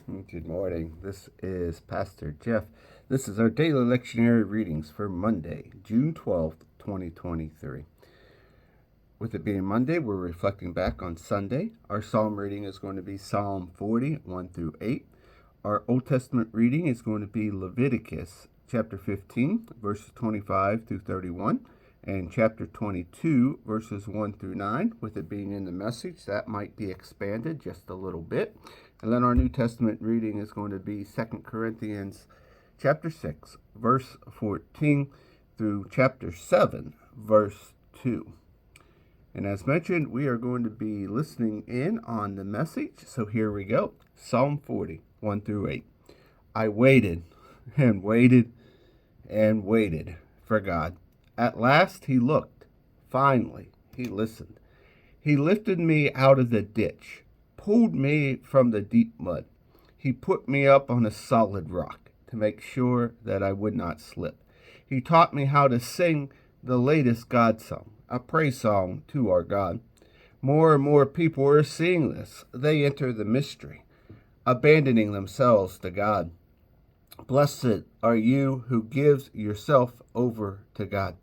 Good morning. This is Pastor Jeff. This is our daily lectionary readings for Monday, June 12th, 2023. With it being Monday, we're reflecting back on Sunday. Our psalm reading is going to be Psalm 40, 1 through 8. Our Old Testament reading is going to be Leviticus chapter 15, verses 25 through 31, and chapter 22, verses 1 through 9. With it being in the Message, that might be expanded just a little bit. And then our New Testament reading is going to be 2 Corinthians chapter 6, verse 14 through chapter 7, verse 2. And as mentioned, we are going to be listening in on the Message. So here we go. Psalm 40, 1 through 8. I waited and waited and waited for God. At last he looked. Finally, he listened. He lifted me out of the ditch, pulled me from the deep mud. He put me up on a solid rock to make sure that I would not slip. He taught me how to sing the latest God song, a praise song to our God. More and more people are seeing this. They enter the mystery, abandoning themselves to God. Blessed are you who gives yourself over to God.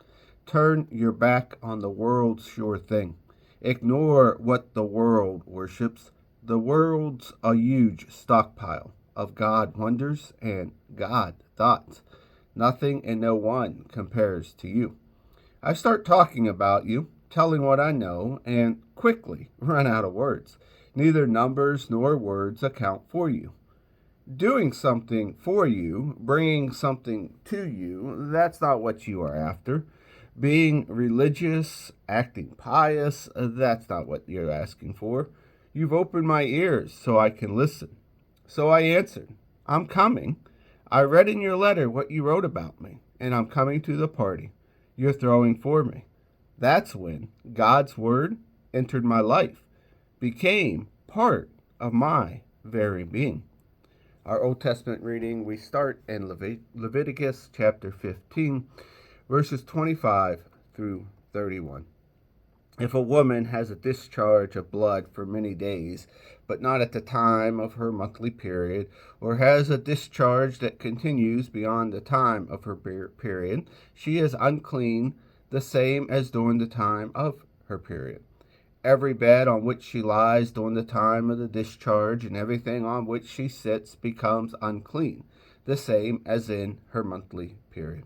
Turn your back on the world's sure thing. Ignore what the world worships. The world's a huge stockpile of God wonders and God thoughts. Nothing and no one compares to you. I start talking about you, telling what I know, and quickly run out of words. Neither numbers nor words account for you. Doing something for you, bringing something to you, that's not what you are after. Being religious, acting pious, that's not what you're asking for. You've opened my ears so I can listen. So I answered, I'm coming. I read in your letter what you wrote about me, and I'm coming to the party you're throwing for me. That's when God's word entered my life, became part of my very being. Our Old Testament reading, we start in Leviticus chapter 15, verses 25 through 31. If a woman has a discharge of blood for many days, but not at the time of her monthly period, or has a discharge that continues beyond the time of her period, she is unclean, the same as during the time of her period. Every bed on which she lies during the time of the discharge and everything on which she sits becomes unclean, the same as in her monthly period.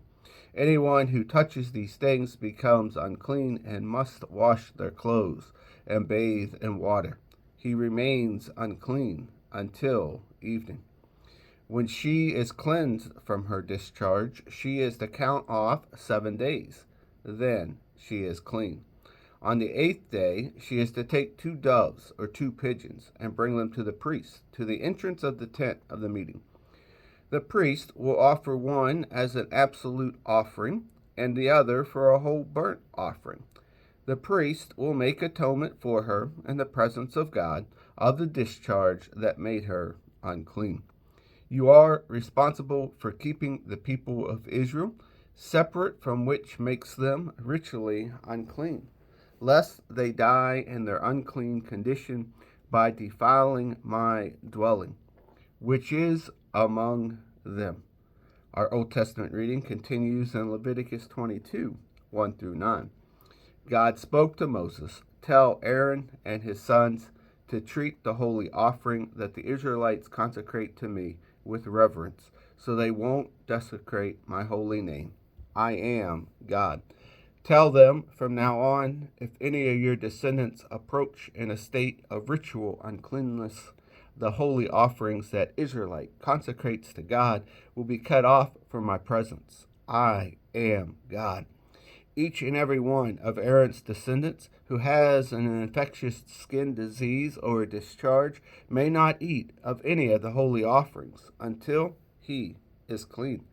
Anyone who touches these things becomes unclean and must wash their clothes and bathe in water. He remains unclean until evening. When she is cleansed from her discharge, she is to count off 7 days. Then she is clean. On the 8th day, she is to take 2 doves or 2 pigeons and bring them to the priest, to the entrance of the tent of the meeting. The priest will offer one as an absolute offering and the other for a whole burnt offering. The priest will make atonement for her in the presence of God of the discharge that made her unclean. You are responsible for keeping the people of Israel separate from which makes them ritually unclean, lest they die in their unclean condition by defiling my dwelling, which is among them. Our Old Testament reading continues in Leviticus 22, 1 through 9. God spoke to Moses, tell Aaron and his sons to treat the holy offering that the Israelites consecrate to me with reverence, so they won't desecrate my holy name. I am God. Tell them from now on, if any of your descendants approach in a state of ritual uncleanness, the holy offerings that Israelite consecrates to God will be cut off from my presence. I am God. Each and every one of Aaron's descendants who has an infectious skin disease or a discharge may not eat of any of the holy offerings until he is clean.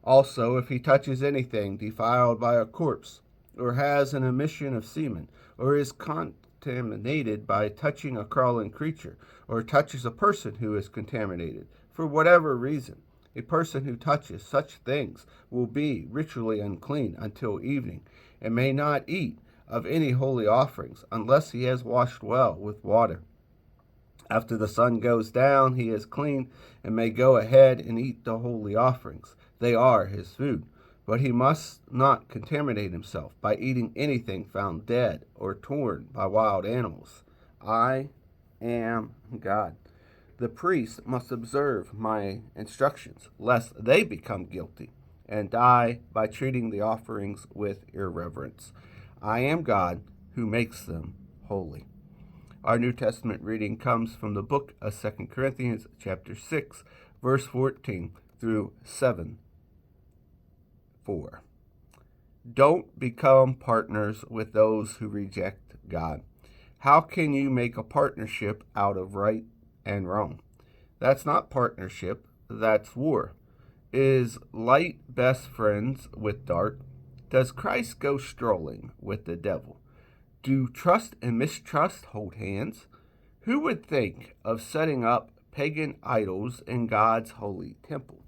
Also, if he touches anything defiled by a corpse, or has an emission of semen, or is contaminated by touching a crawling creature, or touches a person who is contaminated, for whatever reason, a person who touches such things will be ritually unclean until evening, and may not eat of any holy offerings, unless he has washed well with water. After the sun goes down, he is clean and may go ahead and eat the holy offerings. They are his food. But he must not contaminate himself by eating anything found dead or torn by wild animals. I am God. The priest must observe my instructions, lest they become guilty and die by treating the offerings with irreverence. I am God who makes them holy. Our New Testament reading comes from the book of 2 Corinthians chapter 6, verse 14 through 7:4. Don't become partners with those who reject God. How can you make a partnership out of right and wrong? That's not partnership, that's war. Is light best friends with dark? Does Christ go strolling with the devil? Do trust and mistrust hold hands? Who would think of setting up pagan idols in God's holy temple?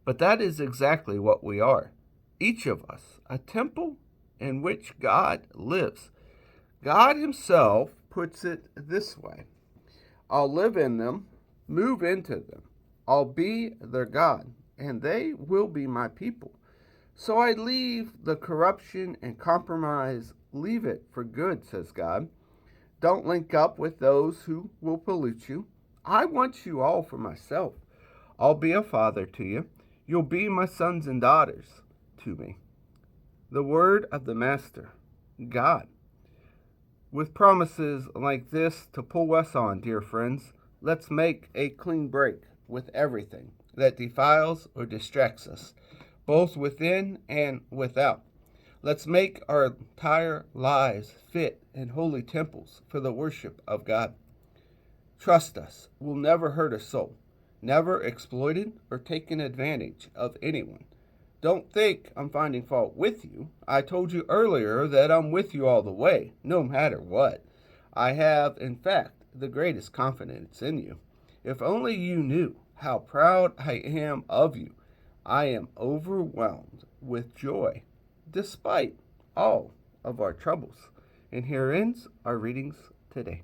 But that is exactly what we are. Each of us, a temple in which God lives. God himself puts it this way: I'll live in them, move into them. I'll be their God, and they will be my people. So I leave the corruption and compromise. Leave it for good, says God. Don't link up with those who will pollute you. I want you all for myself. I'll be a father to you. You'll be my sons and daughters to me. The word of the Master, God. With promises like this to pull us on, dear friends, let's make a clean break with everything that defiles or distracts us, both within and without. Let's make our entire lives fit in holy temples for the worship of God. Trust us, we'll never hurt a soul, never exploited or taken advantage of anyone. Don't think I'm finding fault with you. I told you earlier that I'm with you all the way, no matter what. I have, in fact, the greatest confidence in you. If only you knew how proud I am of you. I am overwhelmed with joy, despite all of our troubles. And here ends our readings today.